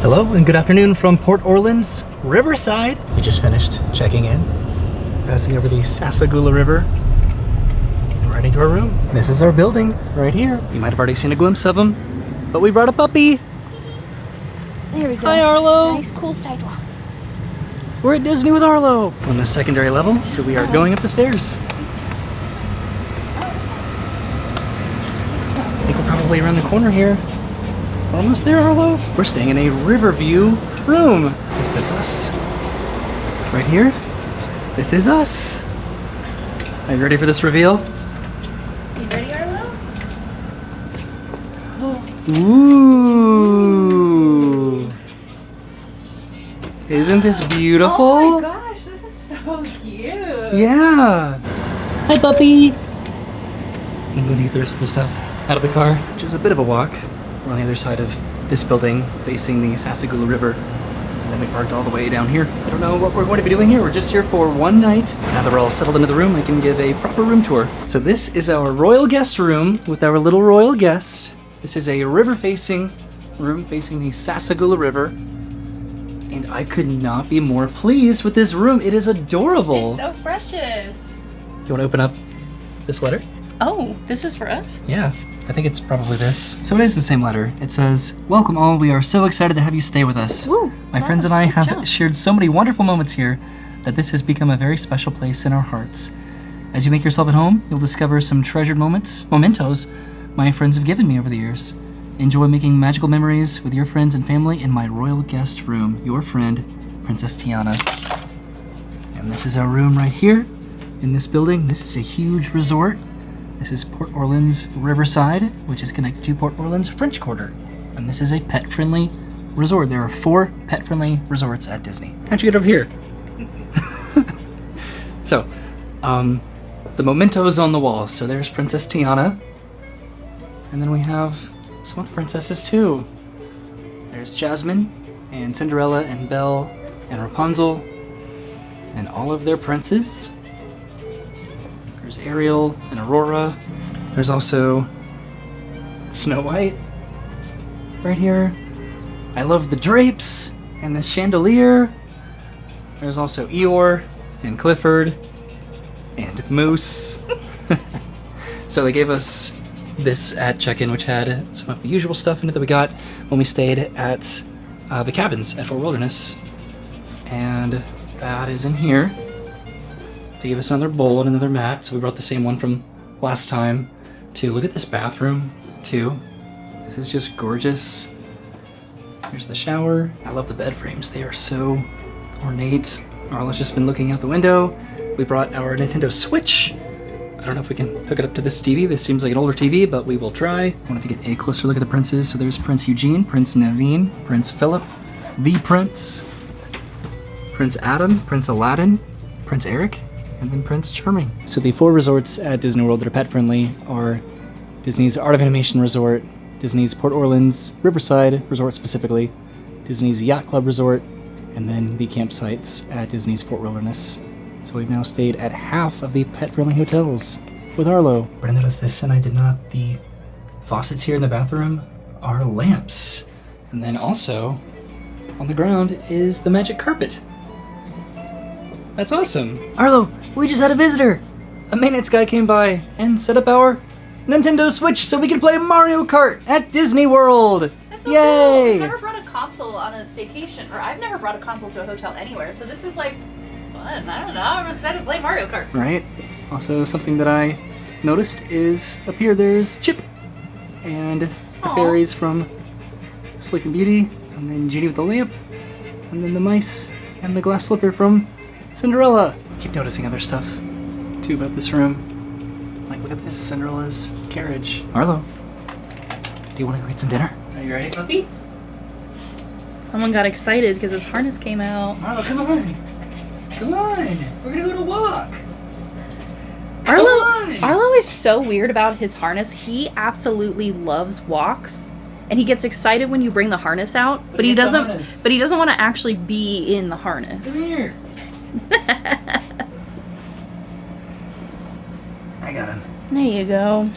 Hello and good afternoon from Port Orleans, Riverside. We just finished checking in, passing over the Sassagoula River, and right into our room. This is our building right here. You might have already seen a glimpse of him, but we brought a puppy. There we go. Hi, Arlo. Nice, cool sidewalk. We're at Disney with Arlo on the secondary level, so we are going up the stairs. I think we're probably around the corner here. We're almost there, Arlo. We're staying in a Riverview room. Is this us? Right here? This is us. Are you ready for this reveal? You ready, Arlo? Ooh. Isn't this beautiful? Oh my gosh, this is so cute. Yeah. Hi, puppy. I'm going to get the rest of the stuff out of the car, which is a bit of a walk. We're on the other side of this building, facing the Sassagoula River. And then we parked all the way down here. I don't know what we're going to be doing here. We're just here for one night. Now that we're all settled into the room, I can give a proper room tour. So this is our royal guest room with our little royal guest. This is a river-facing room facing the Sassagoula River. And I could not be more pleased with this room. It is adorable. It's so precious. You want to open up this letter? Oh, this is for us? Yeah, I think it's probably this. So it is the same letter. It says, "Welcome all, we are so excited to have you stay with us. Woo, My friends and I have shared so many wonderful moments here that this has become a very special place in our hearts. As you make yourself at home, you'll discover some treasured mementos my friends have given me over the years. Enjoy making magical memories with your friends and family in my royal guest room. Your friend, Princess Tiana." And this is our room right here in this building. This is a huge resort. This is Port Orleans Riverside, which is connected to Port Orleans French Quarter. And this is a pet-friendly resort. There are 4 pet-friendly resorts at Disney. How'd you get over here? So, the mementos on the wall. So there's Princess Tiana. And then we have some of the princesses too. There's Jasmine, and Cinderella, and Belle, and Rapunzel, and all of their princes. There's Ariel and Aurora. There's also Snow White right here. I love the drapes and the chandelier. There's also Eeyore and Clifford and Moose. So they gave us this at check-in, which had some of the usual stuff in it that we got when we stayed at the cabins at Fort Wilderness. And that is in here. They gave us another bowl and another mat, so we brought the same one from last time to look at this bathroom too. This is just gorgeous. Here's the shower. I love the bed frames. They are so ornate. Arlo's just been looking out the window. We brought our Nintendo Switch. I don't know if we can hook it up to this TV. This seems like an older TV, but we will try. I wanted to get a closer look at the princes. So there's Prince Eugene, Prince Naveen, Prince Philip, the Prince, Prince Adam, Prince Aladdin, Prince Eric, and then Prince Charming. So the 4 resorts at Disney World that are pet-friendly are Disney's Art of Animation Resort, Disney's Port Orleans Riverside Resort specifically, Disney's Yacht Club Resort, and then the campsites at Disney's Fort Wilderness. So we've now stayed at half of the pet-friendly hotels with Arlo. But I noticed this, and I did not. The faucets here in the bathroom are lamps. And then also, on the ground is the magic carpet. That's awesome. Arlo, we just had a visitor. A maintenance guy came by and set up our Nintendo Switch so we could play Mario Kart at Disney World. That's so Yay! cool. We've never brought a console on a staycation, or I've never brought a console to a hotel anywhere, so this is like fun. I don't know, I'm excited to play Mario Kart. Right? Also, something that I noticed is up here there's Chip and the fairies from Sleeping Beauty, and then Genie with the lamp, and then the mice and the glass slipper from Cinderella. I keep noticing other stuff too about this room. Like, look at this, Cinderella's carriage. Arlo, do you want to go get some dinner? Are you ready, puppy? Someone got excited because his harness came out. Arlo, come on. Come on. We're gonna go to walk. Arlo is so weird about his harness. He absolutely loves walks, and he gets excited when you bring the harness out, but he doesn't want to actually be in the harness. Come here. I got him. There you go.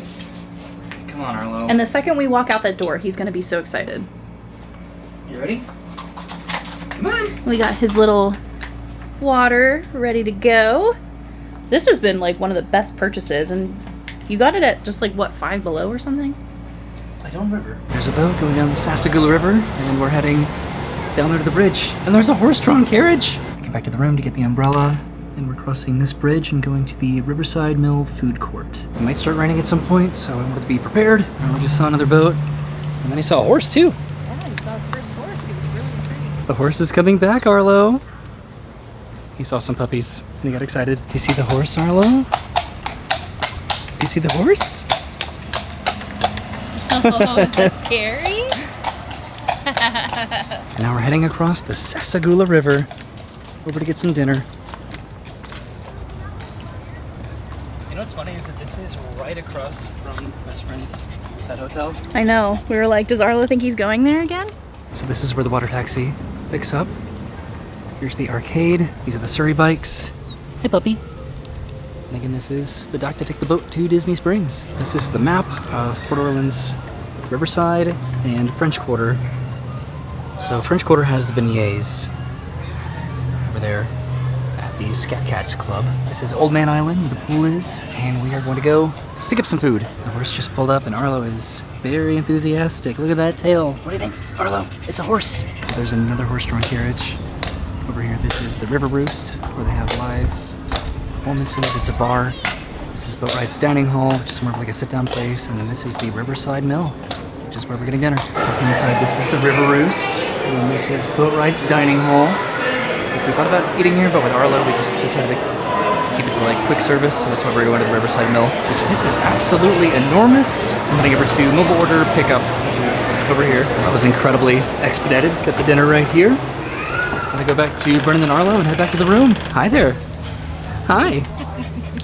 Come on, Arlo. And the second we walk out that door, he's going to be so excited. You ready? Come on. We got his little water ready to go. This has been like one of the best purchases, and you got it at just like what, $5 below or something? I don't remember. There's a boat going down the Sassagoula River, and we're heading down there to the bridge. And there's a horse-drawn carriage. I came back to the room to get the umbrella, and we're crossing this bridge and going to the Riverside Mill food court. It might start raining at some point, so I wanted to be prepared. And we just saw another boat, and then I saw a horse too. Yeah, he saw his first horse. He was really intrigued. The horse is coming back, Arlo. He saw some puppies, and he got excited. Do you see the horse, Arlo? Do you see the horse? Oh, is that scary? And now we're heading across the Sassagoula River over to get some dinner. You know what's funny is that this is right across from Best Friend's Pet Hotel. I know. We were like, does Arlo think he's going there again? So this is where the water taxi picks up. Here's the arcade. These are the Surrey bikes. Hey, puppy. And again, this is the dock to take the boat to Disney Springs. This is the map of Port Orleans, Riverside, and French Quarter. So French Quarter has the beignets over there at the Scat Cats Club. This is Old Man Island, where the pool is, and we are going to go pick up some food. The horse just pulled up, and Arlo is very enthusiastic. Look at that tail. What do you think, Arlo? It's a horse. So there's another horse-drawn carriage. Over here, this is the River Roost, where they have live performances. It's a bar. This is Boat Ride's Dining Hall, which is more of like a sit-down place. And then this is the Riverside Mill, which is where we're getting dinner. So inside, this is the River Roost, and this is Boat Ride's Dining Hall. We thought about eating here, but with Arlo, we just decided to keep it to like quick service. So that's why we're going to the Riverside Mill, which this is absolutely enormous. I'm heading over to mobile order pickup, which is over here. That was incredibly expedited. Got the dinner right here. Gonna go back to Brennan and Arlo and head back to the room. Hi there. Hi.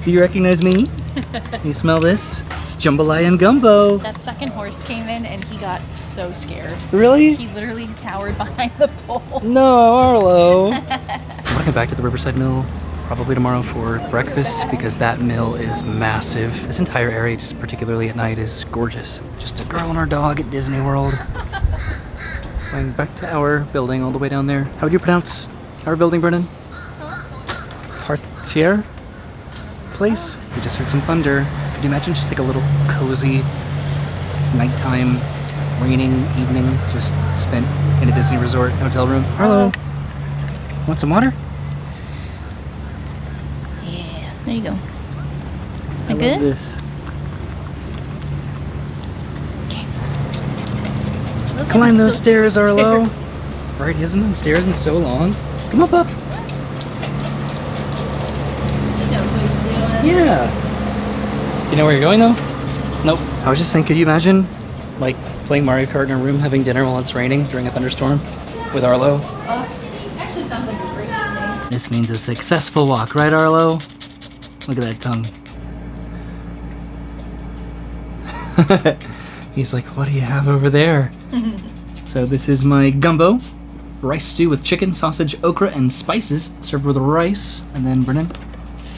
Do you recognize me? Can you smell this? It's jambalaya and gumbo. That second horse came in and he got so scared. Really? He literally cowered behind the pole. No, Arlo. I'm gonna go back to the Riverside Mill probably tomorrow for breakfast because that mill is massive. This entire area, just particularly at night, is gorgeous. Just a girl and her dog at Disney World. Going back to our building all the way down there. How would you pronounce our building, Brennan? Parterre place? We just heard some thunder. Could you imagine just like a little cozy nighttime raining evening just spent in a Disney resort hotel room? Arlo, want some water? Yeah, there you go. I good? love this. Climb those stairs, Arlo. Right, he hasn't done stairs in so long. Come up, up. Yeah. You know where you're going, though? Nope. I was just saying, could you imagine, like, playing Mario Kart in a room, having dinner while it's raining during a thunderstorm with Arlo? Actually sounds like a great evening. This means a successful walk, right, Arlo? Look at that tongue. He's like, what do you have over there? So this is my gumbo. Rice stew with chicken, sausage, okra, and spices, served with rice. And then Brennan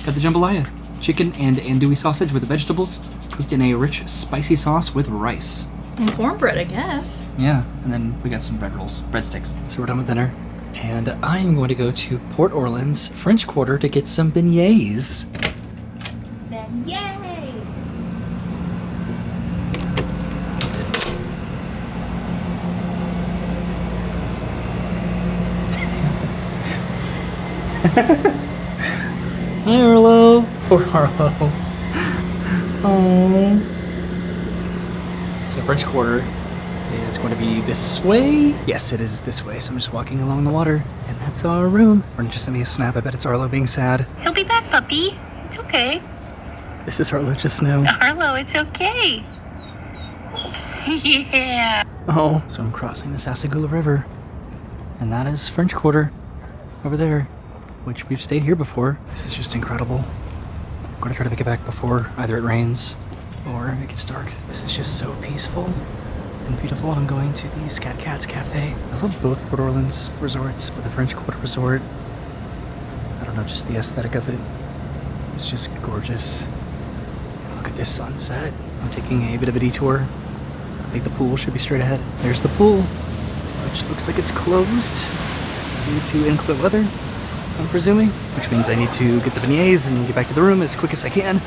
got the jambalaya. Chicken and andouille sausage with vegetables, cooked in a rich, spicy sauce with rice. And cornbread, I guess. Yeah, and then we got some bread rolls, breadsticks. So we're done with dinner. And I'm going to go to Port Orleans, French Quarter, to get some beignets. Yay! Hi, Arlo. Poor Arlo. Oh. So French Quarter is going to be this way. Yes, it is this way. So I'm just walking along the water, and that's our room. Or just send me a snap. I bet it's Arlo being sad. He'll be back, puppy. It's okay. This is Arlo just now. Arlo, it's okay. Yeah. Oh, so I'm crossing the Sassagoula River, and that is French Quarter over there, which we've stayed here before. This is just incredible. I'm going to try to make it back before either it rains or it gets dark. This is just so peaceful and beautiful. I'm going to the Scat Cats Cafe. I love both Port Orleans resorts, but the French Quarter Resort, I don't know, just the aesthetic of it is just gorgeous. Look at this sunset. I'm taking a bit of a detour. I think the pool should be straight ahead. There's the pool, which looks like it's closed. due to inclement weather, I'm presuming, which means I need to get the beignets and get back to the room as quick as I can.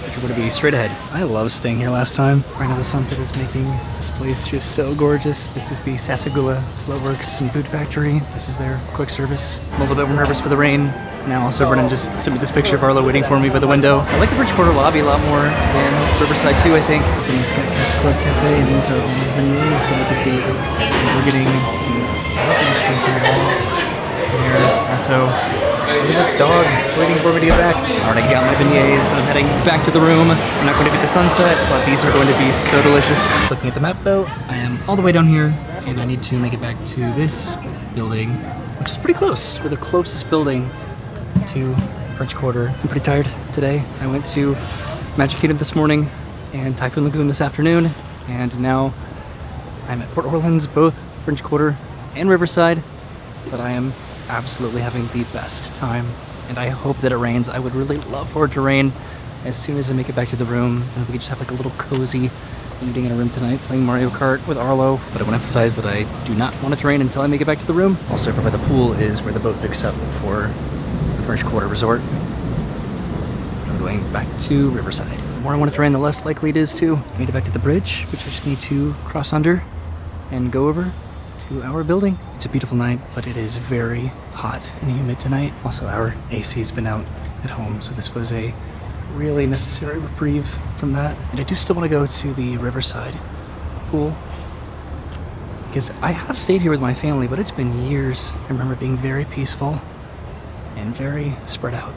Which are going to be straight ahead. I love staying here last time. Right now the sunset is making this place just so gorgeous. This is the Sasagula Floatworks and Food Factory. This is their quick service. I'm a little bit nervous for the rain. Now also Brennan just sent me this picture of Arlo waiting for me by the window. I like the French Quarter lobby a lot more than Riverside too, I think. So it's got Cats Club Cafe, and these are all the beignets that I could get. We're getting these containers here. Also, look at this dog waiting for me to get back. Alright, I got my beignets and I'm heading back to the room. I'm not going to get the sunset, but these are going to be so delicious. Looking at the map though, I am all the way down here and I need to make it back to this building, which is pretty close. We're the closest building to French Quarter. I'm pretty tired today. I went to Magic Kingdom this morning and Typhoon Lagoon this afternoon, and now I'm at Port Orleans, both French Quarter and Riverside, but I am absolutely having the best time, and I hope that it rains. I would really love for it to rain as soon as I make it back to the room, and we could just have like a little cozy evening in a room tonight playing Mario Kart with Arlo. But I want to emphasize that I do not want it to rain until I make it back to the room. Also, over by the pool is where the boat picks up for the French Quarter Resort. I'm going back to Riverside. The more I want it to rain, the less likely it is to. I made it back to the bridge, which I just need to cross under and go over to our building. It's a beautiful night, but it is very hot and humid tonight. Also, our AC has been out at home, so this was a really necessary reprieve from that. And I do still want to go to the Riverside pool, because I have stayed here with my family, but it's been years. I remember it being very peaceful and very spread out,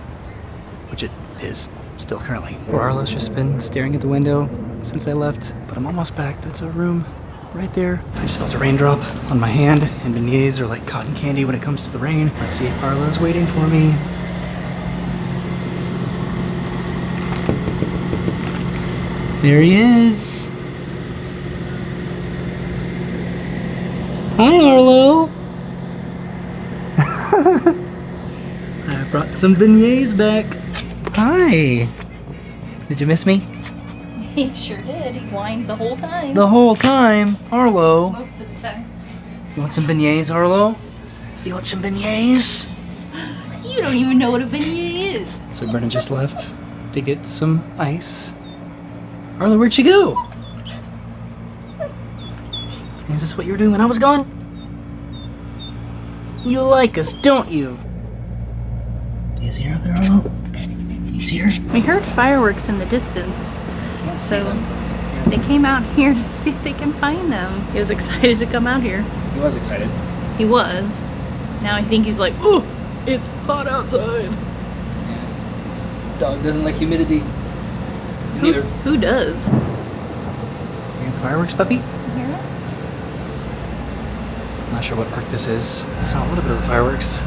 which it is still currently. Arlo's just been staring at the window since I left, but I'm almost back. That's our room right there. I just felt a raindrop on my hand, and beignets are like cotton candy when it comes to the rain. Let's see if Arlo's waiting for me. There he is. Hi, Arlo. I brought some beignets back. Hi. Did you miss me? He sure did. He whined the whole time. The whole time? Arlo. Most of the time. You want some beignets, Arlo? You want some beignets? You don't even know what a beignet is. So Brennan just left to get some ice. Arlo, where'd you go? Is this what you were doing when I was gone? You like us, don't you? Do you see her there, Arlo? Do you see her? We heard fireworks in the distance, so they came out here to see if they can find them. He was excited to come out here. He was excited. He was. Now I think he's like, oh, it's hot outside. Yeah. This dog doesn't like humidity. Neither. Who does? You got the fireworks, puppy? Yeah. I'm not sure what park this is. I saw a little bit of the fireworks.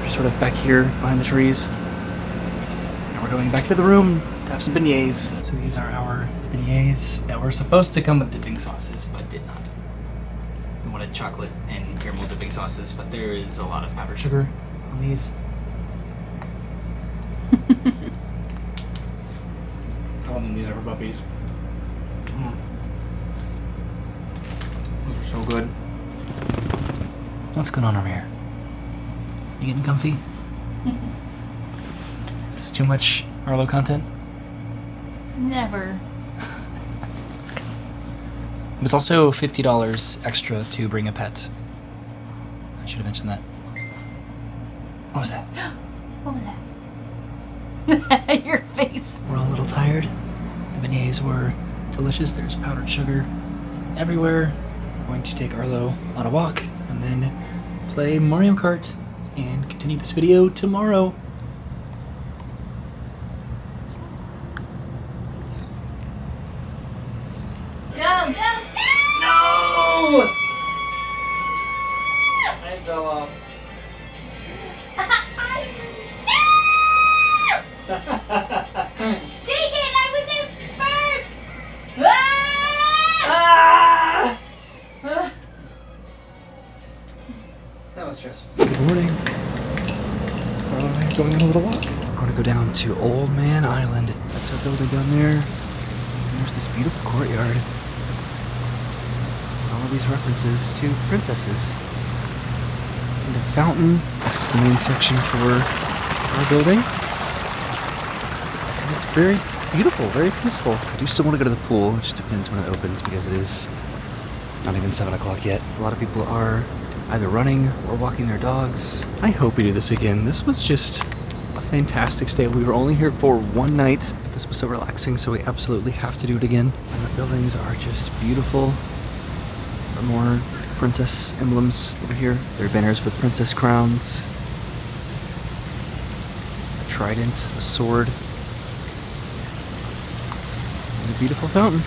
We're sort of back here behind the trees. And we're going back to the room to have some beignets. So these are our beignets that were supposed to come with dipping sauces, but did not. We wanted chocolate and caramel dipping sauces, but there is a lot of powdered sugar on these. These are for puppies. Those are so good. What's going on over here? You getting comfy? Is this too much Arlo content? Never. It was also $50 extra to bring a pet. I should have mentioned that. What was that? What was that? Your face. We're all a little tired. The beignets were delicious. There's powdered sugar everywhere. We're going to take Arlo on a walk and then play Mario Kart and continue this video tomorrow. Go! No! I fell off. Take it! I was in first! That was stressful. Good morning. Arlo and I are going on a little walk. We're going to go down to Old Man Island. That's our building down there. And there's this beautiful courtyard. All of these references to princesses. And a fountain. This is the main section for our building. And it's very beautiful, very peaceful. I do still want to go to the pool. It just depends when it opens because it is not even 7 o'clock yet. A lot of people are either running or walking their dogs. I hope we do this again. This was just a fantastic stay. We were only here for one night, but this was so relaxing, so we absolutely have to do it again. And the buildings are just beautiful. There are more princess emblems over here. There are banners with princess crowns, a trident, a sword, and a beautiful fountain.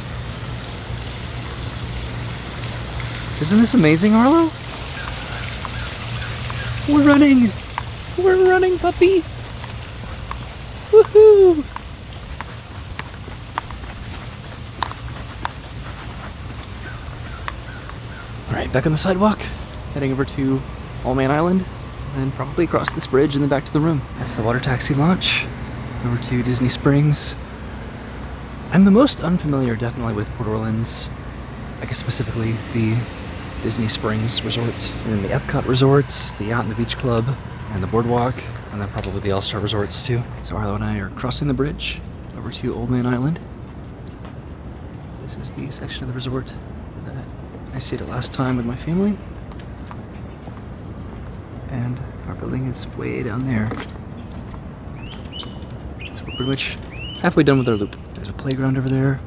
Isn't this amazing, Arlo? We're running! We're running, puppy! Woohoo! Alright, back on the sidewalk. Heading over to Old Man Island. And probably across this bridge and then back to the room. That's the water taxi launch. Over to Disney Springs. I'm the most unfamiliar, definitely, with Port Orleans. I guess specifically the Disney Springs resorts, and then the Epcot resorts, the Yacht and the Beach Club, and the Boardwalk, and then probably the All-Star resorts too. So Arlo and I are crossing the bridge over to Old Man Island. This is the section of the resort that I stayed at last time with my family. And our building is way down there. So we're pretty much halfway done with our loop. There's a playground over there.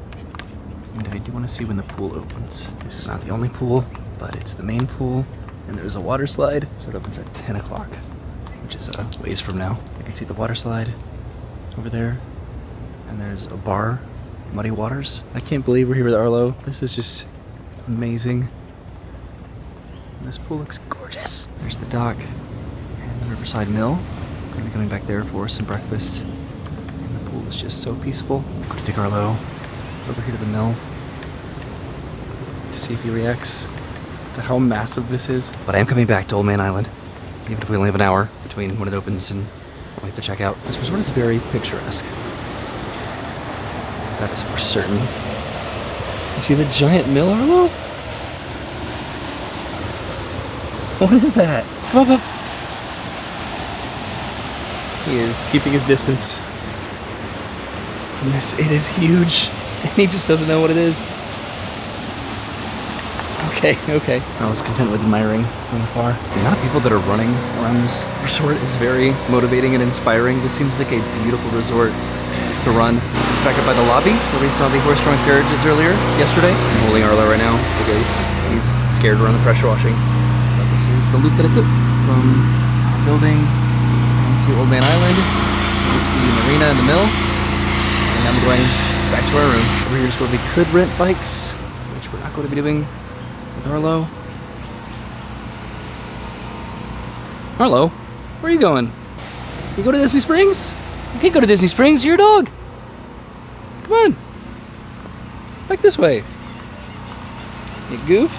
And I do want to see when the pool opens. This is not the only pool, but it's the main pool, and there's a water slide, so it opens at 10 o'clock, which is a ways from now. I can see the water slide over there, and there's a bar, Muddy Waters. I can't believe we're here with Arlo. This is just amazing. And this pool looks gorgeous. There's the dock and the Riverside Mill. I'm going to be coming back there for some breakfast, and the pool is just so peaceful. I'm going to take Arlo over here to the mill to see if he reacts to how massive this is. But I am coming back to Old Man Island, even if we only have an hour between when it opens and when we have to check out. This resort is very picturesque. That is for certain. You see the giant mill, Arlo? What is that? Come up. He is keeping his distance. And it is huge. And he just doesn't know what it is. Okay. I was content with admiring from afar. The amount of people that are running around this resort is very motivating and inspiring. This seems like a beautiful resort to run. This is back up by the lobby where we saw the horse-drawn carriages yesterday. I'm holding Arlo right now because he's scared around the pressure washing. But this is the loop that I took from our building to Old Man Island, to the marina and the mill, and now I'm going back to our room. Over here is where we could rent bikes, which we're not going to be doing with Arlo. Arlo, where are you going? You go to Disney Springs? You can't go to Disney Springs, you're a dog. Come on. Back this way. You goof.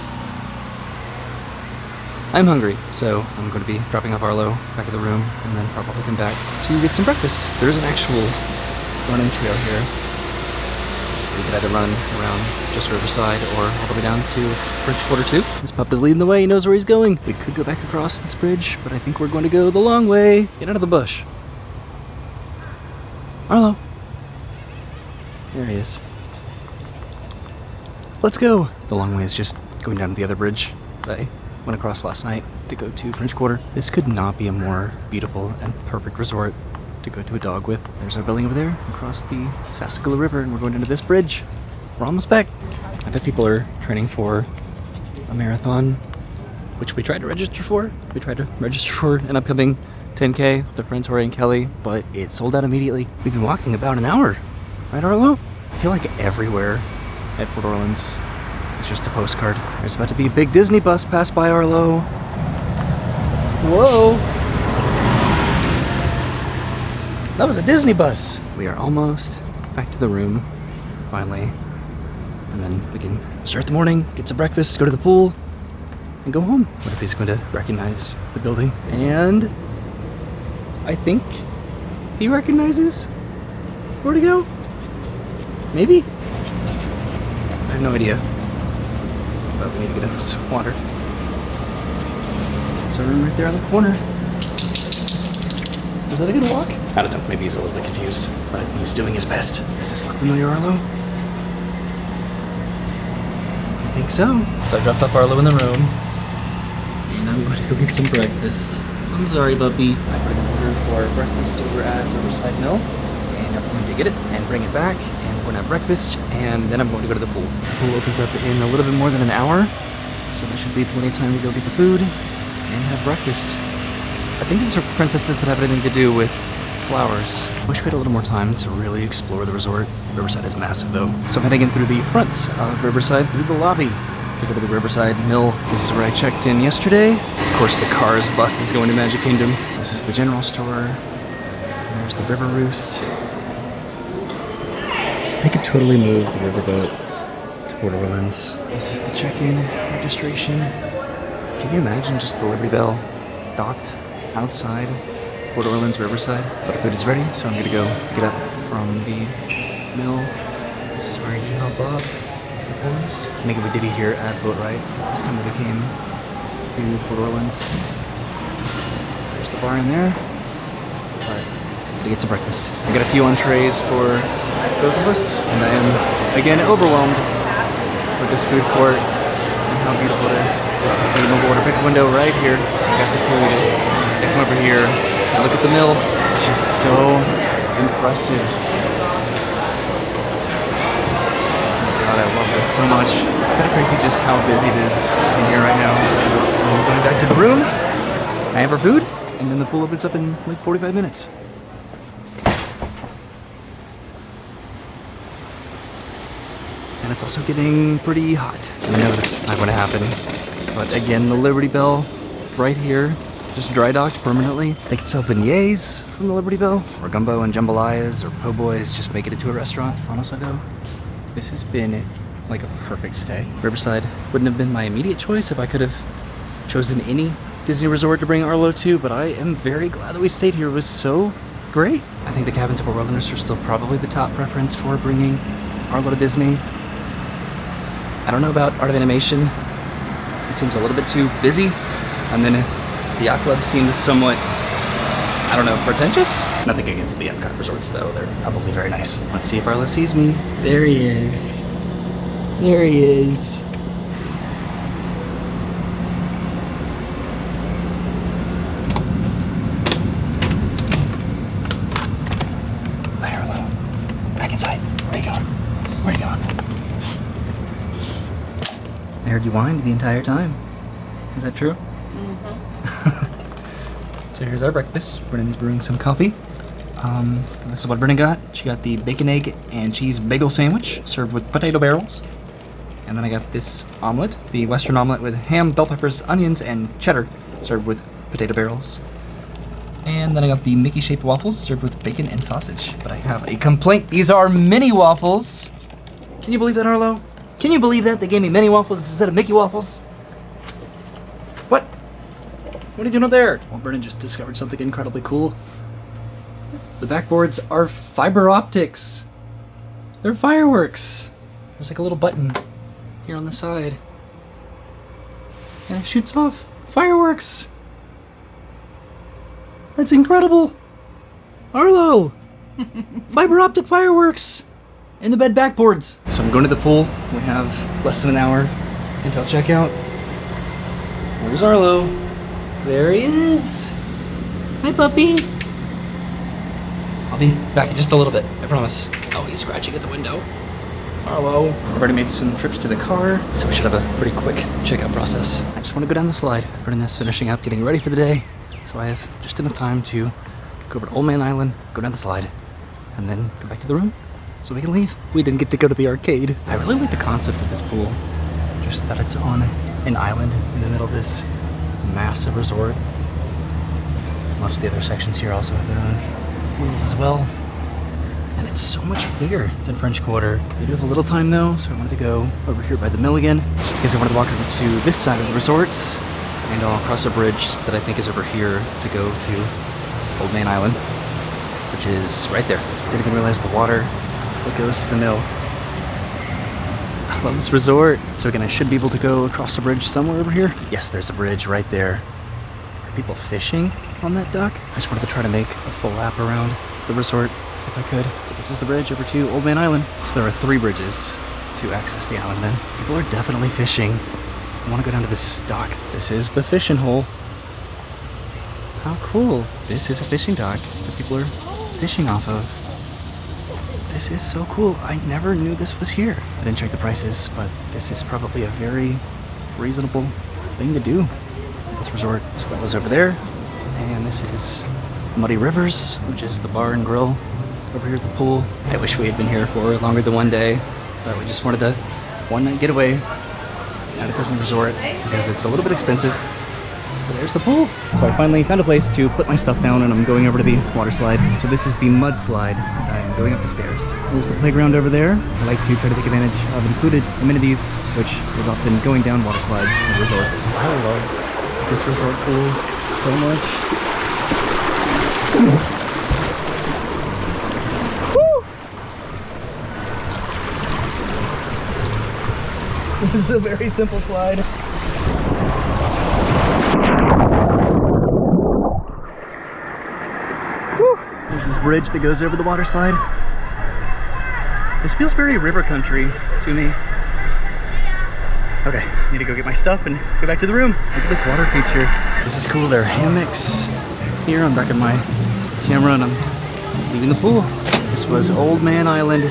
I'm hungry, so I'm going to be dropping off Arlo back at the room and then probably come back to get some breakfast. There's an actual running trail here. We could either run around just Riverside or all the way down to Bridge Quarter 2. This pup is leading the way, he knows where he's going. We could go back across this bridge, but I think we're going to go the long way. Get out of the bush. Arlo. There he is. Let's go. The long way is just going down to the other bridge that I went across last night to go to French Quarter. This could not be a more beautiful and perfect resort to go to a dog with. There's our building over there across the Sassagoula River, and we're going into this bridge. We're almost back. I bet people are training for a marathon, which we tried to register for. We tried to register for an upcoming 10K with our friends Tori and Kelly, but it sold out immediately. We've been walking about an hour, right, Arlo? I feel like everywhere at Port Orleans is just a postcard. There's about to be a big Disney bus pass by Arlo. Whoa! That was a Disney bus! We are almost back to the room, finally. And then we can start the morning, get some breakfast, go to the pool, and go home. What if he's going to recognize the building? And I think he recognizes where to go. Maybe? I have no idea. But we need to get him some water. It's a room right there on the corner. Was that a good walk? I don't know, maybe he's a little bit confused, but he's doing his best. Does this look familiar, Arlo? I think so. So I dropped off Arlo in the room, and I'm going to go get some breakfast. I'm sorry, puppy. I put an order for breakfast over at Riverside Mill, and I'm going to get it and bring it back, and we're going to have breakfast, and then I'm going to go to the pool. The pool opens up in a little bit more than an hour, so there should be plenty of time to go get the food and have breakfast. I think these are princesses that have anything to do with flowers. Wish we had a little more time to really explore the resort. Riverside is massive though. So I'm heading in through the fronts of Riverside, through the lobby, to go to the Riverside Mill. This is where I checked in yesterday. Of course, the Cars bus is going to Magic Kingdom. This is the general store. There's the River Roost. They could totally move the riverboat to Port Orleans. This is the check-in registration. Can you imagine just the Liberty Bell docked outside Port Orleans Riverside? But our food is ready, so I'm gonna go pick it up from the mill. This is where you help Bob performs. I think we did it here at Boat Rides the last time that we came to Port Orleans. There's the bar in there. But to get some breakfast. I got a few entrees for both of us, and I am again overwhelmed with this food court and how beautiful it is. This is the mobile order pick window right here. So we got the food. I come over here and look at the mill. This is just so impressive. God, I love this so much. It's kind of crazy just how busy it is in here right now. We're going back to the room. I have our food, and then the pool opens up in like 45 minutes. And it's also getting pretty hot. I know that's not going to happen. But again, the Liberty Bell right here, just dry docked permanently. They can sell beignets from the Liberty Bell, or gumbo and jambalayas, or po' boys, just make it into a restaurant. Honestly though, this has been like a perfect stay. Riverside wouldn't have been my immediate choice if I could have chosen any Disney resort to bring Arlo to, but I am very glad that we stayed here. It was so great. I think the cabins of Wilderness are still probably the top preference for bringing Arlo to Disney. I don't know about Art of Animation. It seems a little bit too busy. And then the Yacht Club seems somewhat, I don't know, pretentious? Nothing against the Epcot resorts though. They're probably very nice. Let's see if Arlo sees me. There he is. There he is. Hi Arlo. Back inside. Where are you going? Where are you going? I heard you whined the entire time. Is that true? Mm-hmm. So here's our breakfast. Brennan's brewing some coffee. So this is what Brennan got. She got the bacon, egg, and cheese bagel sandwich served with potato barrels. And then I got this omelet, the Western omelet with ham, bell peppers, onions, and cheddar served with potato barrels. And then I got the Mickey-shaped waffles served with bacon and sausage. But I have a complaint. These are mini waffles. Can you believe that, Arlo? Can you believe that? They gave me mini waffles instead of Mickey waffles? What? What are you doing up there? Well, Brennan just discovered something incredibly cool. The backboards are fiber optics. They're fireworks. There's like a little button here on the side. And it shoots off fireworks. That's incredible. Arlo! Fiber optic fireworks! In the bed backboards. So I'm going to the pool. We have less than an hour until checkout. Where's Arlo? There he is. Hi, puppy. I'll be back in just a little bit, I promise. Oh, he's scratching at the window. Arlo. I've already made some trips to the car, so we should have a pretty quick checkout process. I just want to go down the slide. Brendan's finishing up, getting ready for the day, so I have just enough time to go over to Old Man Island, go down the slide, and then go back to the room so we can leave. We didn't get to go to the arcade. I really like the concept of this pool. Just that it's on an island in the middle of this massive resort. Most of the other sections here also have their own pools as well. And it's so much bigger than French Quarter. We do have a little time though, so I wanted to go over here by the mill again, just because I wanted to walk over to this side of the resorts, and I'll cross a bridge that I think is over here to go to Old Man Island, which is right there. Didn't even realize the water that goes to the mill. I love this resort. So again, I should be able to go across the bridge somewhere over here. Yes, there's a bridge right there. people fishing on that dock. I just wanted to try to make a full lap around the resort if I could. But this is the bridge over to Old Man Island. So there are 3 bridges to access the island then. People are definitely fishing. I want to go down to this dock. This is the fishing hole. How cool. This is a fishing dock that people are fishing off of. This is so cool. I never knew this was here. I didn't check the prices, but this is probably a very reasonable thing to do at this resort. So that was over there. And this is Muddy Rivers, which is the bar and grill over here at the pool. I wish we had been here for longer than one day, but we just wanted a one-night getaway at a Disney resort because it's a little bit expensive. But there's the pool. So I finally found a place to put my stuff down and I'm going over to the water slide. So this is the mud slide. I'm going up the stairs. There's the playground over there. I like to try to take advantage of included amenities, which is often going down water slides at resorts. I love this resort pool so much. Woo! This is a very simple slide. There's this bridge that goes over the water slide. This feels very river country to me. Okay, need to go get my stuff and go back to the room. Look at this water feature. This is cool. There are hammocks here. I'm back in my camera and I'm leaving the pool. This was Old Man Island.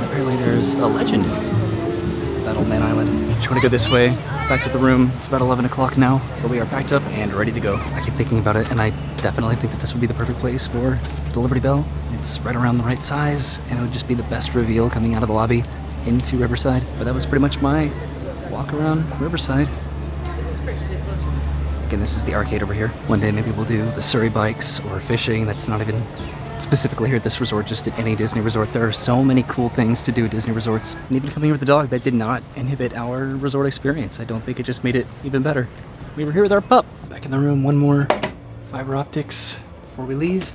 Apparently there's a legend about Old Man Island. Just want to go this way, back to the room. It's about 11 o'clock now, but we are packed up and ready to go. I keep thinking about it and I definitely think that this would be the perfect place for the Liberty Bell. It's right around the right size and it would just be the best reveal coming out of the lobby into Riverside. But that was pretty much my walk around Riverside. Again, this is the arcade over here. One day maybe we'll do the Surrey bikes or fishing. That's not even specifically here at this resort, just at any Disney resort. There are so many cool things to do at Disney resorts. And even coming here with the dog, that did not inhibit our resort experience. I don't think it just made it even better. We were here with our pup. Back in the room, one more fiber optics before we leave.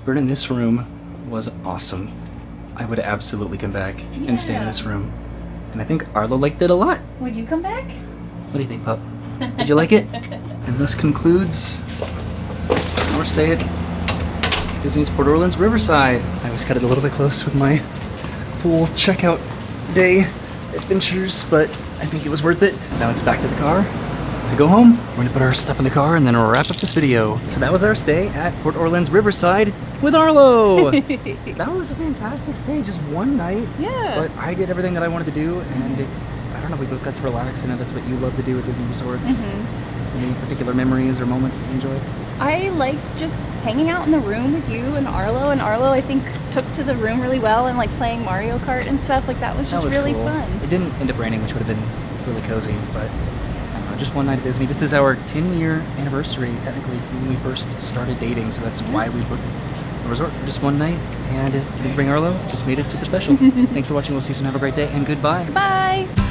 Bird in this room was awesome. I would absolutely come back and stay in this room. And I think Arlo liked it a lot. Would you come back? What do you think, pup? Did you like it? And this concludes our stay at Disney's Port Orleans Riverside. I was cut it a little bit close with my pool checkout day adventures, but I think it was worth it. Now it's back to the car to go home. We're gonna put our stuff in the car and then we'll wrap up this video. So that was our stay at Port Orleans Riverside with Arlo. That was a fantastic stay, just one night. Yeah. But I did everything that I wanted to do, and I don't know, we both got to relax. I know that's what you love to do at Disney resorts. Any particular memories or moments that you enjoyed? I liked just hanging out in the room with you and Arlo. And Arlo, I think, took to the room really well and like playing Mario Kart and stuff. Like that was just really cool. fun. It didn't end up raining, which would have been really cozy, but I don't know, just one night at Disney. This is our 10-year anniversary, technically, when we first started dating, so that's why we booked the resort for just one night. And didn't bring Arlo, just made it super special. Thanks for watching. We'll see you soon. Have a great day, and goodbye. Bye.